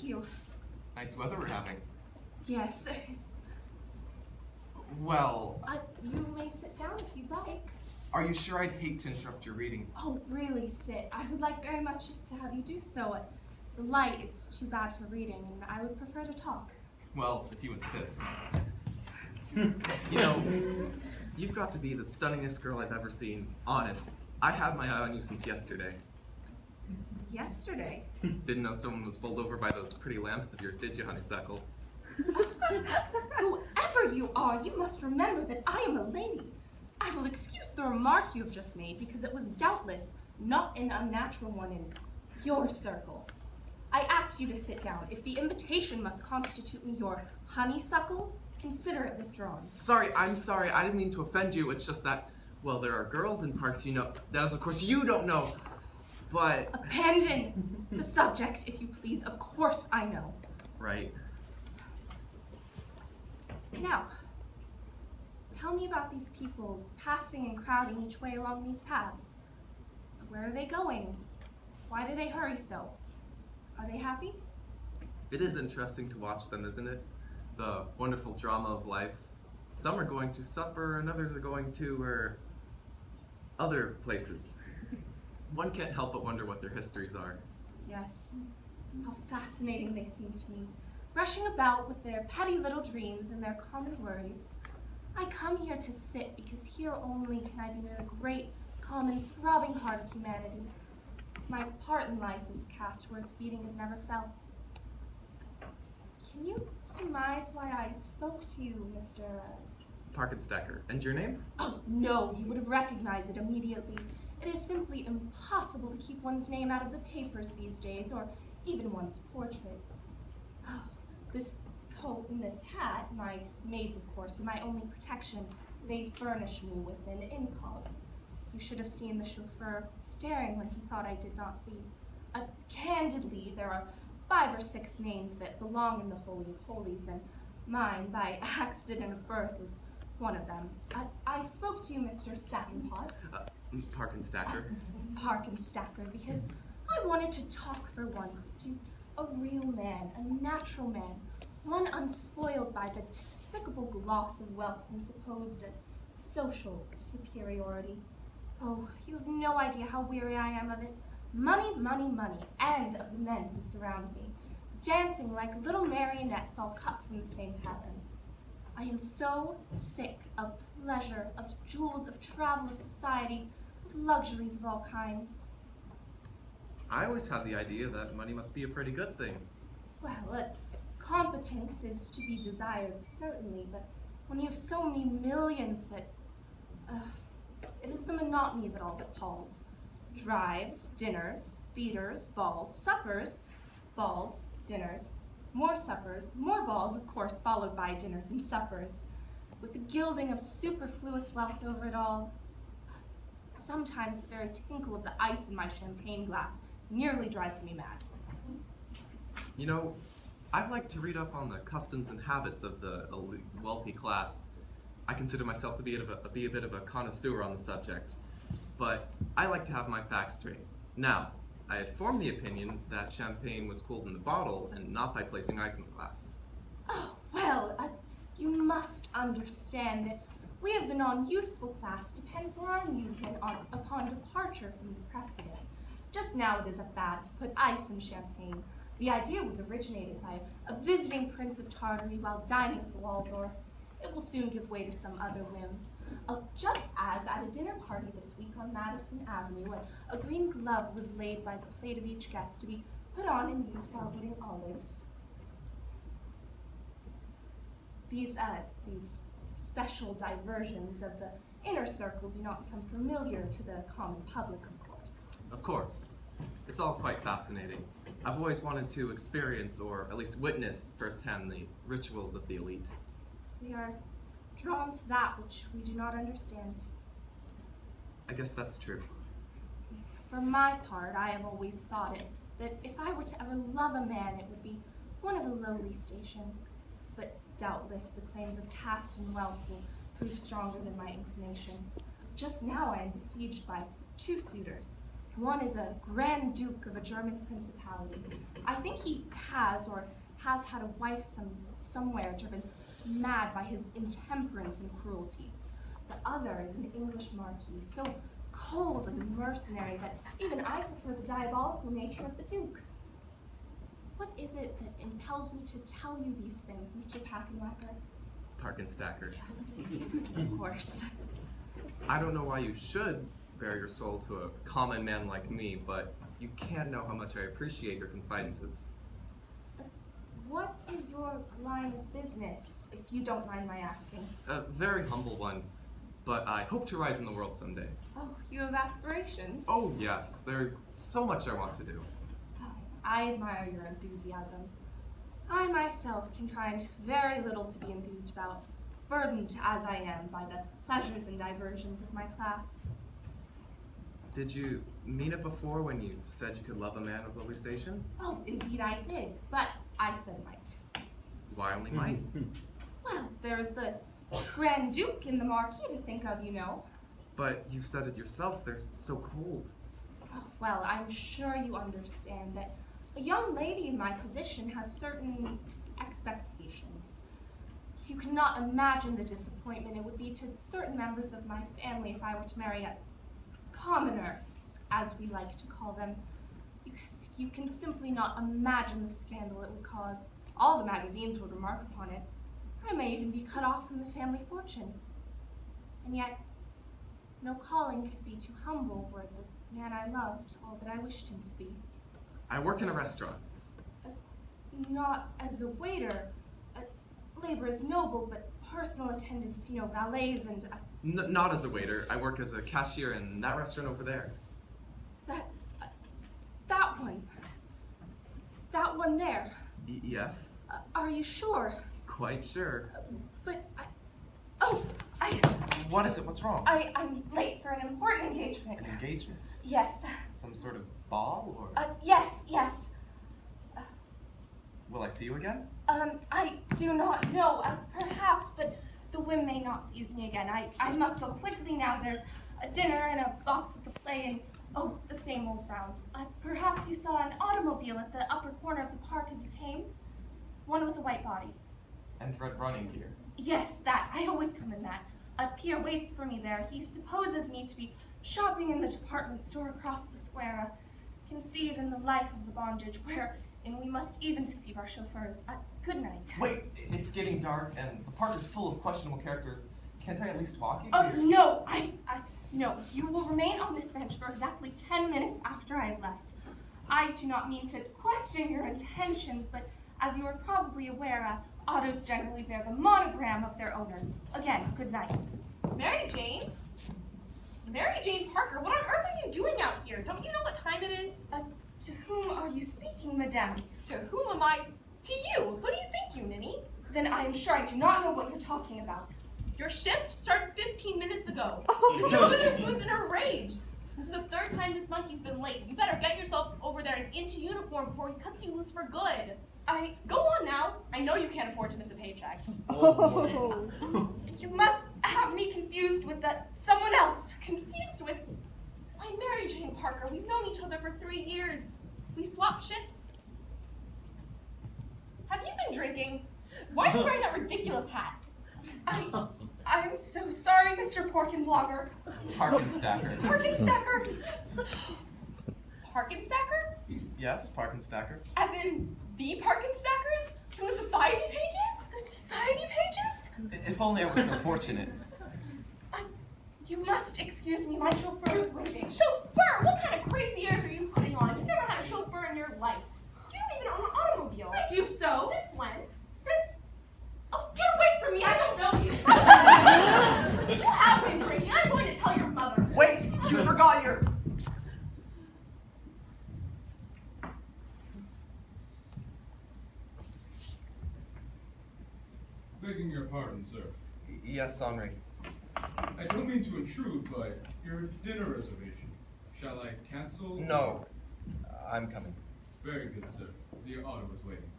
you. Nice weather we're having. Yes. Well, You may sit down if you'd like. are you sure? I'd hate to interrupt your reading. Oh, really, sit. I would like very much to have you do so. The light is too bad for reading, and I would prefer to talk. Well, if you insist. You know, you've got to be the stunningest girl I've ever seen. Honest. I had my eye on you since yesterday. Yesterday? Didn't know someone was bowled over by those pretty lamps of yours, did you, honeysuckle? Whoever you are, you must remember that I am a lady. I will excuse the remark you have just made because it was doubtless not an unnatural one in your circle. I asked you to sit down. If the invitation must constitute me your honeysuckle, consider it withdrawn. Sorry, I'm sorry. I didn't mean to offend you. It's just that, well, there are girls in parks, you know. That is, of course, you don't know. But... Abandon the subject, if you please. Of course I know. Right. Now, tell me about these people passing and crowding each way along these paths. Where are they going? Why do they hurry so? Are they happy? It is interesting to watch them, isn't it? The wonderful drama of life. Some are going to supper and others are going to, other places. One can't help but wonder what their histories are. Yes. How fascinating they seem to me. Rushing about with their petty little dreams and their common worries. I come here to sit because here only can I be near the great, common, throbbing heart of humanity. My part in life is cast where its beating is never felt. Can you surmise why I spoke to you, Mr. Parkinstacker. And your name? Oh, no, you would have recognized it immediately. It is simply impossible to keep one's name out of the papers these days, or even one's portrait. Oh, this coat and this hat, my maid's of course, are my only protection. They furnish me with an incog. You should have seen the chauffeur staring when he thought I did not see. Candidly, there are 5 or 6 names that belong in the Holy of Holies, and mine, by accident of birth, was one of them. I spoke to you, Mr. Stackenpot. Parkinstacker. Parkinstacker, because I wanted to talk for once to a real man, a natural man, one unspoiled by the despicable gloss of wealth and supposed social superiority. Oh, you have no idea how weary I am of it. Money, money, money, and of the men who surround me, dancing like little marionettes all cut from the same pattern. I am so sick of pleasure, of jewels, of travel, of society, of luxuries of all kinds. I always had the idea that money must be a pretty good thing. Well, competence is to be desired, certainly, but when you have so many millions that... it is the monotony of it all that palls. Drives, dinners, theaters, balls, suppers, balls, dinners, more suppers, more balls, of course, followed by dinners and suppers, with the gilding of superfluous wealth over it all. Sometimes the very tinkle of the ice in my champagne glass nearly drives me mad. You know, I'd like to read up on the customs and habits of the wealthy class. I consider myself to be a bit of a connoisseur on the subject, but I like to have my facts straight. Now, I had formed the opinion that champagne was cooled in the bottle and not by placing ice in the glass. Oh, well, you must understand that we of the non-useful class depend for our amusement upon departure from the precedent. Just now it is a fad to put ice in champagne. The idea was originated by a visiting prince of Tartary while dining at the Waldorf. It will soon give way to some other whim. Just as at a dinner party this week on Madison Avenue, a green glove was laid by the plate of each guest to be put on and used while eating olives. These special diversions of the inner circle do not become familiar to the common public, of course. Of course. It's all quite fascinating. I've always wanted to experience, or at least witness firsthand, the rituals of the elite. So we are drawn to that which we do not understand. I guess that's true. For my part, I have always thought that if I were to ever love a man, it would be one of a lowly station. But doubtless the claims of caste and wealth will prove stronger than my inclination. Just now I am besieged by 2 suitors, One is a Grand Duke of a German principality. I think he has or has had a wife somewhere driven mad by his intemperance and cruelty. The other is an English marquis, so cold and mercenary that even I prefer the diabolical nature of the Duke. What is it that impels me to tell you these things, Mr. Parkinstacker? Parkinstacker. Of course. I don't know why you should bare your soul to a common man like me, but you can't know how much I appreciate your confidences. What is your line of business, if you don't mind my asking? A very humble one, but I hope to rise in the world someday. Oh, you have aspirations? Oh yes, there's so much I want to do. Oh, I admire your enthusiasm. I myself can find very little to be enthused about, burdened as I am by the pleasures and diversions of my class. Did you mean it before when you said you could love a man of lowly station? Oh, indeed I did, but I said might. Why only might? Well, there's the Grand Duke and the Marquis to think of, you know. But you've said it yourself, they're so cold. Oh, well, I'm sure you understand that a young lady in my position has certain expectations. You cannot imagine the disappointment it would be to certain members of my family if I were to marry a commoner, as we like to call them. You can simply not imagine the scandal it would cause. All the magazines would remark upon it. I may even be cut off from the family fortune. And yet, no calling could be too humble were the man I loved all that I wished him to be. I work in a restaurant. Not as a waiter. Labor is noble, but personal attendants, you know, valets and... Not as a waiter. I work as a cashier in that restaurant over there. That one. That one there. Yes? Are you sure? Quite sure. But What is it? What's wrong? I'm late for an important engagement. An engagement? Yes. Some sort of ball, or? Yes. Will I see you again? I do not know. Perhaps, but the whim may not seize me again. I must go quickly now. There's a dinner and a box at the play and, the same old round. Perhaps you saw an automobile at the upper corner of the park as you came? One with a white body. And red running gear. Yes, that. I always come in that. Pierre waits for me there. He supposes me to be shopping in the department store across the square. Conceive in the life of the bondage wherein we must even deceive our chauffeurs. Good night. Wait, it's getting dark and the park is full of questionable characters. Can't I at least walk you? Oh, no. No. You will remain on this bench for exactly 10 minutes after I have left. I do not mean to question your intentions, but as you are probably aware, autos generally bear the monogram of their owners. Again, good night. Mary Jane? Mary Jane Parker, what on earth are you doing out here? Don't you know what time it is? To whom are you speaking, madame? To whom am I? To you. Who do you think, you ninny? Then I am sure I do not know what you're talking about. Your shift started 15 minutes ago. Oh. Mr. Over there spoons in a rage. This is the third time this month you've been late. You better get yourself over there and into uniform before he cuts you loose for good. Go on now. I know you can't afford to miss a paycheck. Oh. You must have me confused with someone else. Confused with? Why, Mary Jane Parker, we've known each other for 3 years. We swapped shifts. Have you been drinking? Why are you wearing that ridiculous hat? I'm so sorry, Mr. Porkenblogger. Parkinstacker. Parkinstacker? Parkinstacker? Yes, Parkinstacker. As in the Parkinstackers? From the society pages? The society pages? If only I was so fortunate. You must excuse me, my chauffeur is waiting. Chauffeur? What kind of crazy airs are you putting on? You've never had a chauffeur in your life. You don't even own an automobile. I do so. Since when? Oh, get away from me! I don't know you. You have been drinking. I'm going to tell your mother. Wait, you forgot your... Begging your pardon, sir. Yes, Henri. I don't mean to intrude, but your dinner reservation. Shall I cancel? No, I'm coming. Very good, sir. The auto is waiting.